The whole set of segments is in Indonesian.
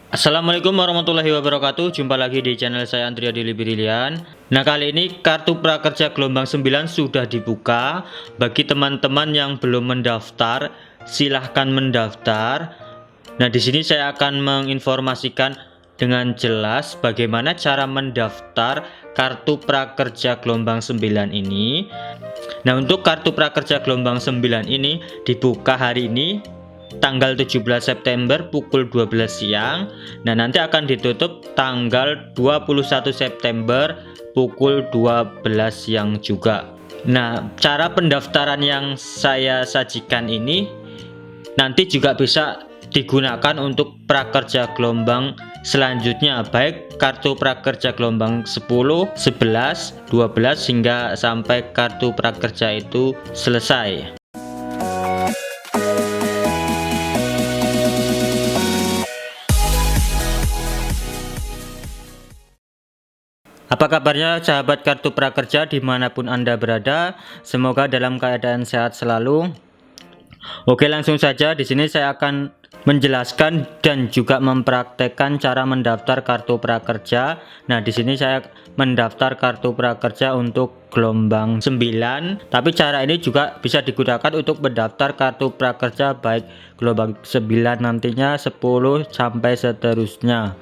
Assalamualaikum warahmatullahi wabarakatuh. Jumpa lagi di channel saya Andrea Dili Brilian. Nah, kali ini kartu prakerja gelombang 9 sudah dibuka. Bagi teman-teman yang belum mendaftar, silahkan mendaftar. Nah, di sini saya akan menginformasikan dengan jelas bagaimana cara mendaftar kartu prakerja gelombang 9 ini. Nah, untuk kartu prakerja gelombang 9 ini dibuka hari ini tanggal 17 September pukul 12 siang. Nah, nanti akan ditutup tanggal 21 September pukul 12 siang juga. Nah, cara pendaftaran yang saya sajikan ini nanti juga bisa digunakan untuk prakerja gelombang selanjutnya, baik kartu prakerja gelombang 10, 11, 12 hingga sampai kartu prakerja itu selesai. Apa kabarnya sahabat kartu prakerja dimanapun Anda berada? Semoga dalam keadaan sehat selalu. Oke, langsung saja di sini saya akan menjelaskan dan juga mempraktekkan cara mendaftar kartu prakerja. Nah, di sini saya mendaftar kartu prakerja untuk gelombang 9, tapi cara ini juga bisa digunakan untuk mendaftar kartu prakerja baik gelombang 9 nantinya 10 sampai seterusnya.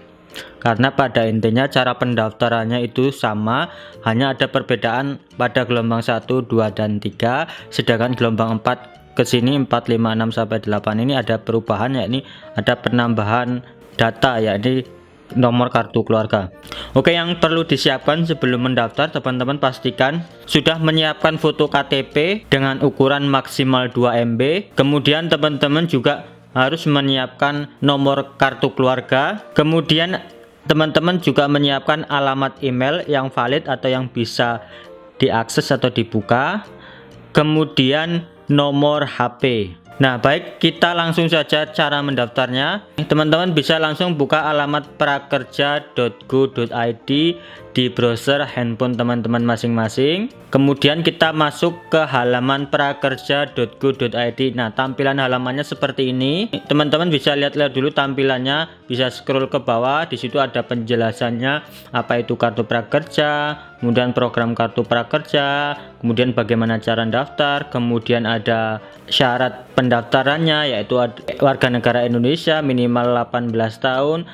Karena pada intinya cara pendaftarannya itu sama, hanya ada perbedaan pada gelombang 1, 2, dan 3, sedangkan gelombang 4 ke sini 4, 5, 6 sampai 8 ini ada perubahan, yakni ada penambahan data, yakni nomor kartu keluarga. Oke, yang perlu disiapkan sebelum mendaftar, teman-teman pastikan sudah menyiapkan foto KTP dengan ukuran maksimal 2 MB. Kemudian teman-teman juga harus menyiapkan nomor kartu keluarga. Kemudian teman-teman juga menyiapkan alamat email yang valid atau yang bisa diakses atau dibuka. Kemudian nomor HP. Nah, baik, kita langsung saja cara mendaftarnya. Teman-teman bisa langsung buka alamat prakerja.go.id di browser handphone teman-teman masing-masing. Kemudian kita masuk ke halaman prakerja.go.id. Nah, tampilan halamannya seperti ini. Teman-teman bisa lihat-lihat dulu tampilannya, bisa scroll ke bawah. Di situ ada penjelasannya, apa itu kartu prakerja, kemudian program kartu prakerja, kemudian bagaimana cara daftar, kemudian ada syarat pendaftarannya, yaitu warga negara Indonesia minimal 18 tahun,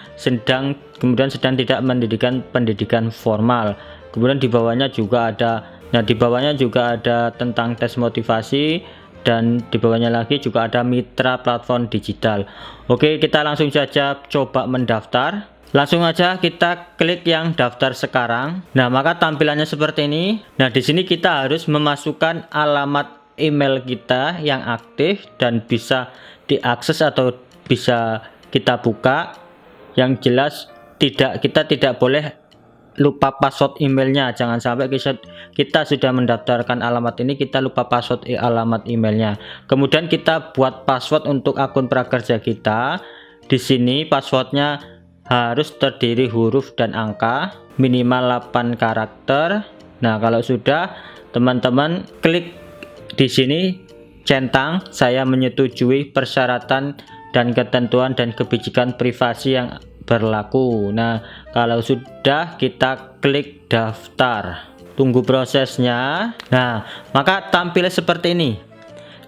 kemudian sedang tidak mendirikan pendidikan formal. Kemudian di bawahnya juga ada tentang tes motivasi, dan di bawahnya lagi juga ada mitra platform digital. Oke, kita langsung saja coba mendaftar. Langsung aja kita klik yang daftar sekarang. Nah, maka tampilannya seperti ini. Nah, di sini kita harus memasukkan alamat email kita yang aktif dan bisa diakses atau bisa kita buka. Yang jelas kita tidak boleh lupa password emailnya. Jangan sampai kita sudah mendaftarkan alamat ini kita lupa password alamat emailnya. Kemudian kita buat password untuk akun prakerja kita. Di sini passwordnya harus terdiri huruf dan angka, minimal 8 karakter. Nah, kalau sudah, teman-teman klik di sini centang saya menyetujui persyaratan dan ketentuan dan kebijakan privasi yang berlaku. Nah, kalau sudah, kita klik daftar. Tunggu prosesnya. Nah, maka tampil seperti ini.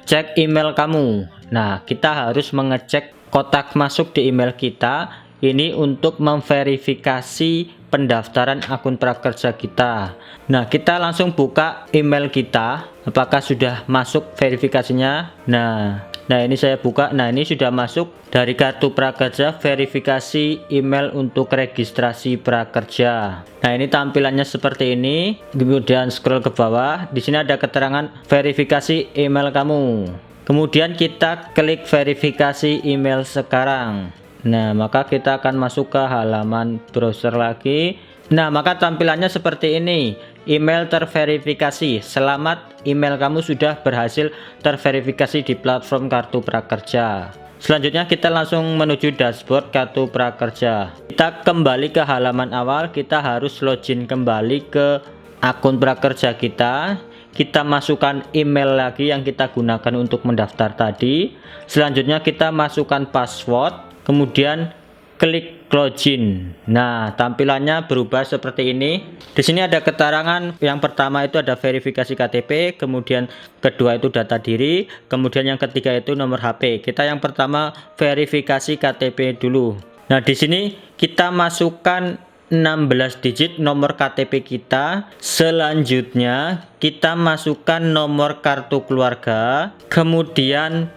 Cek email kamu. Nah, kita harus mengecek kotak masuk di email kita. Ini untuk memverifikasi pendaftaran akun prakerja kita. Nah, kita langsung buka email kita. Apakah sudah masuk verifikasinya? Nah, ini saya buka. Nah, ini sudah masuk dari kartu prakerja, verifikasi email untuk registrasi prakerja. Nah, ini tampilannya seperti ini. Kemudian scroll ke bawah. Di sini ada keterangan verifikasi email kamu. Kemudian kita klik verifikasi email sekarang. Nah, maka kita akan masuk ke halaman browser lagi. Nah, maka tampilannya seperti ini. Email terverifikasi. Selamat, email kamu sudah berhasil terverifikasi di platform kartu prakerja. Selanjutnya kita langsung menuju dashboard kartu prakerja. Kita kembali ke halaman awal. Kita harus login kembali ke akun prakerja kita. Kita masukkan email lagi yang kita gunakan untuk mendaftar tadi. Selanjutnya kita masukkan password. Kemudian klik klik login. Nah, tampilannya berubah seperti ini. Di sini ada keterangan, yang pertama itu ada verifikasi KTP, kemudian kedua itu data diri, kemudian yang ketiga itu nomor HP. Kita yang pertama verifikasi KTP dulu. Nah, di sini kita masukkan 16 digit nomor KTP kita. Selanjutnya kita masukkan nomor kartu keluarga, kemudian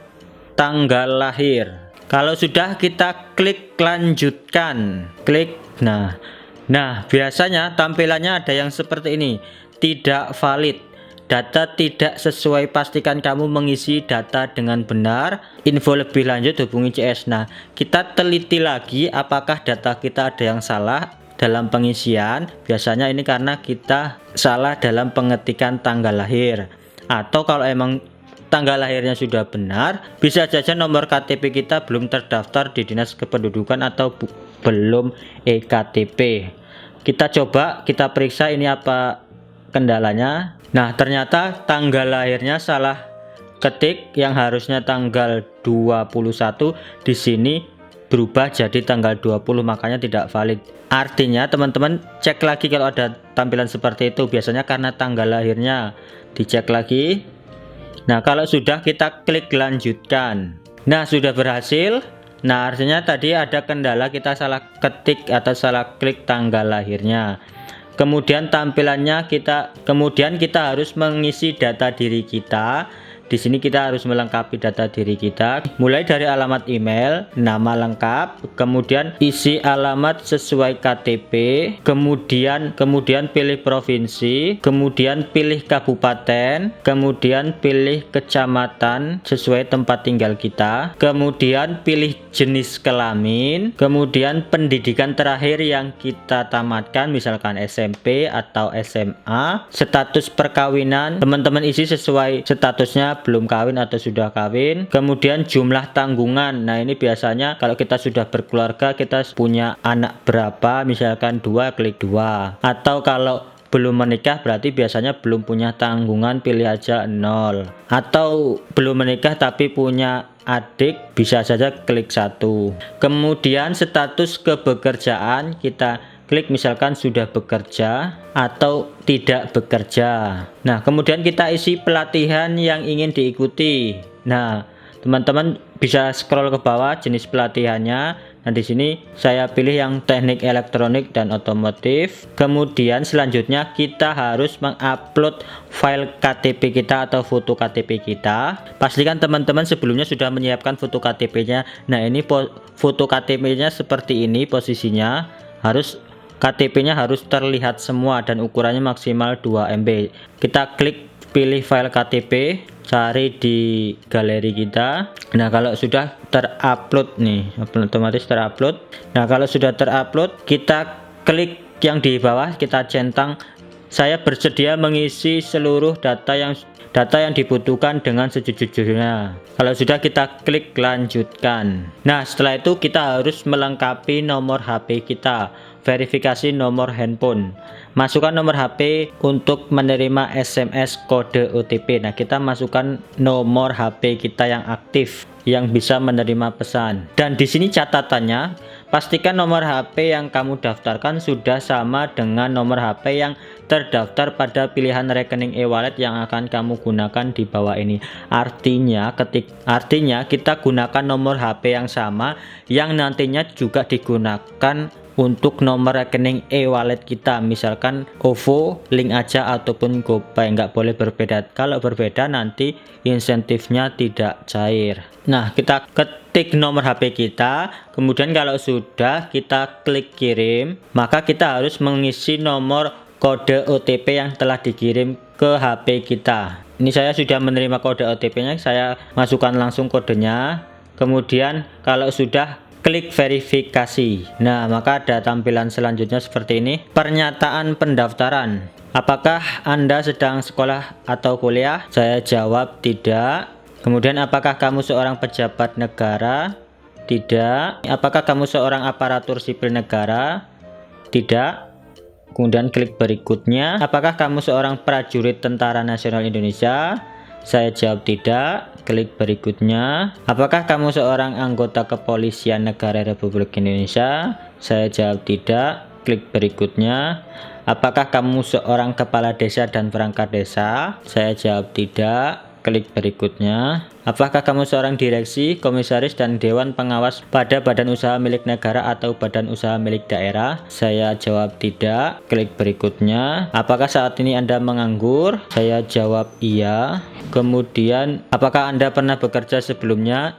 tanggal lahir. Kalau sudah, kita klik lanjutkan. Klik. Nah, biasanya tampilannya ada yang seperti ini. Tidak valid. Data tidak sesuai, pastikan kamu mengisi data dengan benar. Info lebih lanjut hubungi CS. Nah, kita teliti lagi apakah data kita ada yang salah dalam pengisian. Biasanya ini karena kita salah dalam pengetikan tanggal lahir. Atau kalau emang tanggal lahirnya sudah benar, bisa saja nomor KTP kita belum terdaftar di Dinas Kependudukan atau belum eKTP. Kita coba, kita periksa ini apa kendalanya. Nah, ternyata tanggal lahirnya salah ketik, yang harusnya tanggal 21 di sini berubah jadi tanggal 20, makanya tidak valid. Artinya teman-teman cek lagi kalau ada tampilan seperti itu, biasanya karena tanggal lahirnya. Dicek lagi. Nah, kalau sudah, kita klik lanjutkan. Nah, sudah berhasil. Nah, artinya tadi ada kendala, kita salah ketik atau salah klik tanggal lahirnya. Kemudian tampilannya kemudian kita harus mengisi data diri kita. Di sini kita harus melengkapi data diri kita, mulai dari alamat email, nama lengkap, kemudian isi alamat sesuai KTP, kemudian pilih provinsi, kemudian pilih kabupaten, kemudian pilih kecamatan sesuai tempat tinggal kita, kemudian pilih jenis kelamin, kemudian pendidikan terakhir yang kita tamatkan, misalkan SMP atau SMA, status perkawinan, teman-teman isi sesuai statusnya, belum kawin atau sudah kawin. Kemudian jumlah tanggungan. Nah, ini biasanya kalau kita sudah berkeluarga, kita punya anak berapa, misalkan 2, klik 2. Atau kalau belum menikah berarti biasanya belum punya tanggungan, pilih aja 0. Atau belum menikah tapi punya adik, bisa saja klik 1. Kemudian status kebekerjaan, kita klik misalkan sudah bekerja atau tidak bekerja. Nah, kemudian kita isi pelatihan yang ingin diikuti. Nah, teman-teman bisa scroll ke bawah jenis pelatihannya. Nah, di sini saya pilih yang teknik elektronik dan otomotif. Kemudian selanjutnya kita harus mengupload file KTP kita atau foto KTP kita. Pastikan teman-teman sebelumnya sudah menyiapkan foto KTP-nya. Nah, ini foto KTP-nya seperti ini posisinya. KTP-nya harus terlihat semua dan ukurannya maksimal 2 MB. Kita klik pilih file KTP, cari di galeri kita. Nah, kalau sudah terupload nih, otomatis terupload. Nah, kalau sudah terupload, kita klik yang di bawah, kita centang saya bersedia mengisi seluruh data yang dibutuhkan dengan sejujurnya. Kalau sudah, kita klik lanjutkan. Nah, setelah itu kita harus melengkapi nomor HP kita, verifikasi nomor handphone, masukkan nomor HP untuk menerima SMS kode OTP. Nah, kita masukkan nomor HP kita yang aktif yang bisa menerima pesan. Dan di sini catatannya, pastikan nomor HP yang kamu daftarkan sudah sama dengan nomor HP yang terdaftar pada pilihan rekening e-wallet yang akan kamu gunakan di bawah ini. Artinya kita gunakan nomor HP yang sama yang nantinya juga digunakan untuk nomor rekening e-wallet kita, misalkan OVO, link aja ataupun GoPay, nggak boleh berbeda. Kalau berbeda nanti insentifnya tidak cair. Nah, kita ketik nomor HP kita, kemudian kalau sudah kita klik kirim, maka kita harus mengisi nomor kode OTP yang telah dikirim ke HP kita. Ini saya sudah menerima kode OTP-nya, saya masukkan langsung kodenya. Kemudian kalau sudah, klik verifikasi. Nah, maka ada tampilan selanjutnya seperti ini. Pernyataan pendaftaran. Apakah Anda sedang sekolah atau kuliah? Saya jawab tidak. Kemudian, apakah kamu seorang pejabat negara? Tidak. Apakah kamu seorang aparatur sipil negara? Tidak. Kemudian klik berikutnya. Apakah kamu seorang prajurit Tentara Nasional Indonesia? Saya jawab tidak. Klik berikutnya. Apakah kamu seorang anggota kepolisian negara Republik Indonesia? Saya jawab tidak. Klik berikutnya. Apakah kamu seorang kepala desa dan perangkat desa? Saya jawab tidak. Klik berikutnya. Apakah kamu seorang direksi, komisaris, dan dewan pengawas pada badan usaha milik negara atau badan usaha milik daerah? Saya jawab tidak. Klik berikutnya. Apakah saat ini Anda menganggur? Saya jawab iya. Kemudian, apakah Anda pernah bekerja sebelumnya?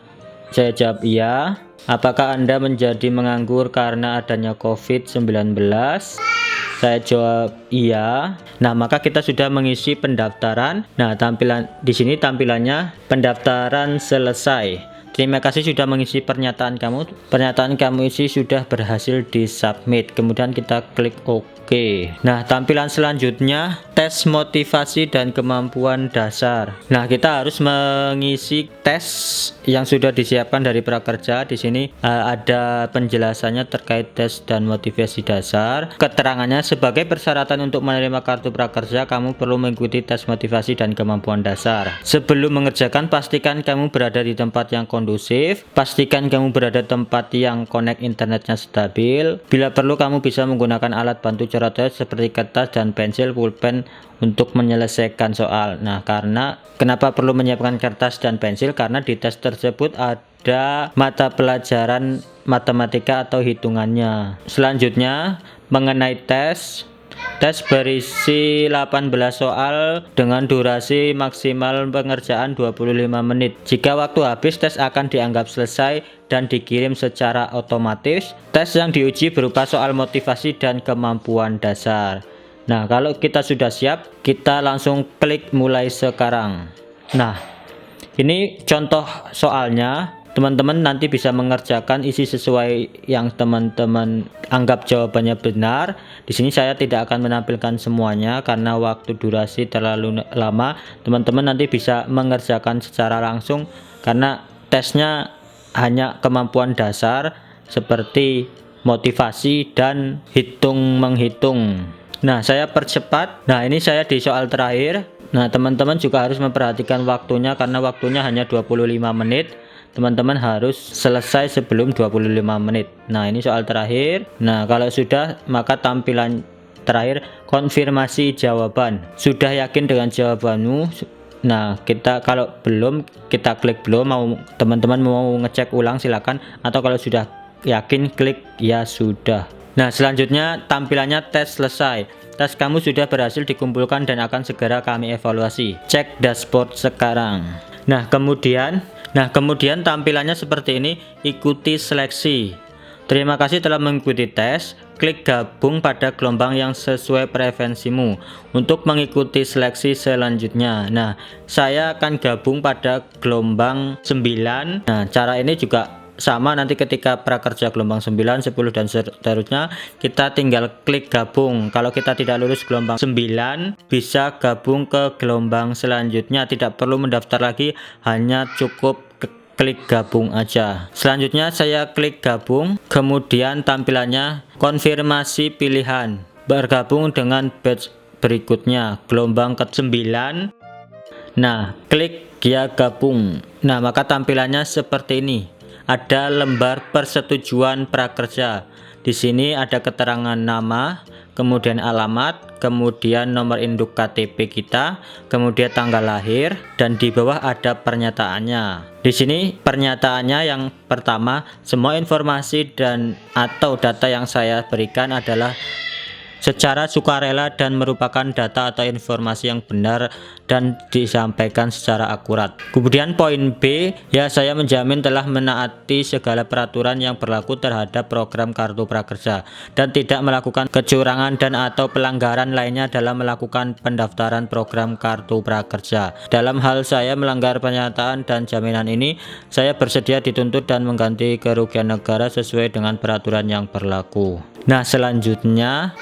Saya jawab iya. Apakah Anda menjadi menganggur karena adanya COVID-19? Saya jawab iya. Nah, maka kita sudah mengisi pendaftaran. Nah, di sini tampilannya pendaftaran selesai. Terima kasih sudah mengisi pernyataan kamu. Pernyataan kamu isi sudah berhasil disubmit. Kemudian kita klik OK. Nah, tampilan selanjutnya tes motivasi dan kemampuan dasar. Nah, kita harus mengisi tes yang sudah disiapkan dari prakerja. Di sini ada penjelasannya terkait tes dan motivasi dasar. Keterangannya, sebagai persyaratan untuk menerima kartu prakerja, kamu perlu mengikuti tes motivasi dan kemampuan dasar. Sebelum mengerjakan, pastikan kamu berada di tempat yang kondusif. Pastikan kamu berada di tempat yang konek internetnya stabil. Bila perlu, kamu bisa menggunakan alat bantu cara tes seperti kertas dan pensil pulpen untuk menyelesaikan soal. Nah, kenapa perlu menyiapkan kertas dan pensil? Karena di tes tersebut ada mata pelajaran matematika atau hitungannya. Selanjutnya, mengenai tes berisi 18 soal dengan durasi maksimal pengerjaan 25 menit. Jika waktu habis, tes akan dianggap selesai dan dikirim secara otomatis. Tes yang diuji berupa soal motivasi dan kemampuan dasar. Nah, kalau kita sudah siap, kita langsung klik mulai sekarang. Nah, ini contoh soalnya. Teman-teman nanti bisa mengerjakan isi sesuai yang teman-teman anggap jawabannya benar. Di sini saya tidak akan menampilkan semuanya karena waktu durasi terlalu lama. Teman-teman nanti bisa mengerjakan secara langsung karena tesnya hanya kemampuan dasar seperti motivasi dan menghitung. Nah, saya percepat. Nah, ini saya di soal terakhir. Nah, teman-teman juga harus memperhatikan waktunya karena waktunya hanya 25 menit. Teman-teman harus selesai sebelum 25 menit. Nah, ini soal terakhir. Nah, kalau sudah, maka tampilan terakhir konfirmasi jawaban. Sudah yakin dengan jawabanmu? Nah, kalau belum, kita klik belum. Teman-teman mau ngecek ulang silakan, atau kalau sudah yakin klik ya sudah. Nah, selanjutnya tampilannya tes selesai. Tes kamu sudah berhasil dikumpulkan dan akan segera kami evaluasi. Cek dashboard sekarang. Nah, kemudian tampilannya seperti ini. Ikuti seleksi. Terima kasih telah mengikuti tes. Klik gabung pada gelombang yang sesuai preferensimu untuk mengikuti seleksi selanjutnya. Nah, saya akan gabung pada gelombang 9. Nah, cara ini juga sama nanti ketika prakerja gelombang 9, 10 dan seterusnya kita tinggal klik gabung. Kalau kita tidak lulus gelombang 9, bisa gabung ke gelombang selanjutnya, tidak perlu mendaftar lagi, hanya cukup klik gabung aja. Selanjutnya saya klik gabung, kemudian tampilannya konfirmasi pilihan, bergabung dengan batch berikutnya gelombang ke-9. Nah, klik ya gabung. Nah, maka tampilannya seperti ini. Ada lembar persetujuan prakerja. Di sini ada keterangan nama, kemudian alamat, kemudian nomor induk KTP kita, kemudian tanggal lahir, dan di bawah ada pernyataannya. Di sini pernyataannya yang pertama, semua informasi dan atau data yang saya berikan adalah secara sukarela dan merupakan data atau informasi yang benar dan disampaikan secara akurat. Kemudian poin B, ya saya menjamin telah menaati segala peraturan yang berlaku terhadap program kartu prakerja dan tidak melakukan kecurangan dan atau pelanggaran lainnya dalam melakukan pendaftaran program kartu prakerja. Dalam hal saya melanggar pernyataan dan jaminan ini, saya bersedia dituntut dan mengganti kerugian negara sesuai dengan peraturan yang berlaku. Nah, selanjutnya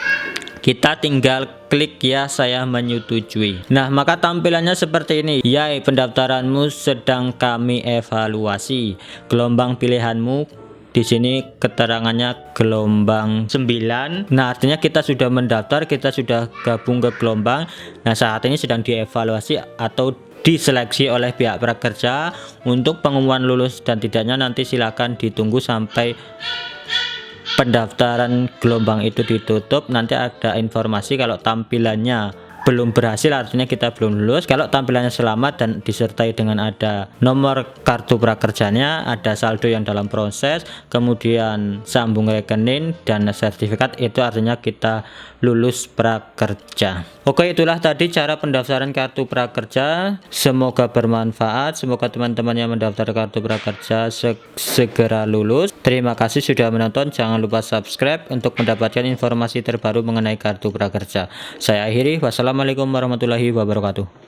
kita tinggal klik ya saya menyetujui. Nah, maka tampilannya seperti ini. Ya, pendaftaranmu sedang kami evaluasi. Gelombang pilihanmu di sini keterangannya gelombang 9. Nah, artinya kita sudah mendaftar, kita sudah gabung ke gelombang. Nah, saat ini sedang dievaluasi atau diseleksi oleh pihak prakerja. Untuk pengumuman lulus dan tidaknya nanti silakan ditunggu sampai pendaftaran gelombang itu ditutup. Nanti ada informasi kalau tampilannya belum berhasil, artinya kita belum lulus. Kalau tampilannya selamat dan disertai dengan ada nomor kartu prakerjanya, ada saldo yang dalam proses, kemudian sambung rekening dan sertifikat, itu artinya kita lulus prakerja. Oke, itulah tadi cara pendaftaran kartu prakerja. Semoga bermanfaat. Semoga teman-teman yang mendaftar kartu prakerja segera lulus. Terima kasih sudah menonton. Jangan lupa subscribe untuk mendapatkan informasi terbaru mengenai kartu prakerja. Saya akhiri. Wassalamualaikum warahmatullahi wabarakatuh.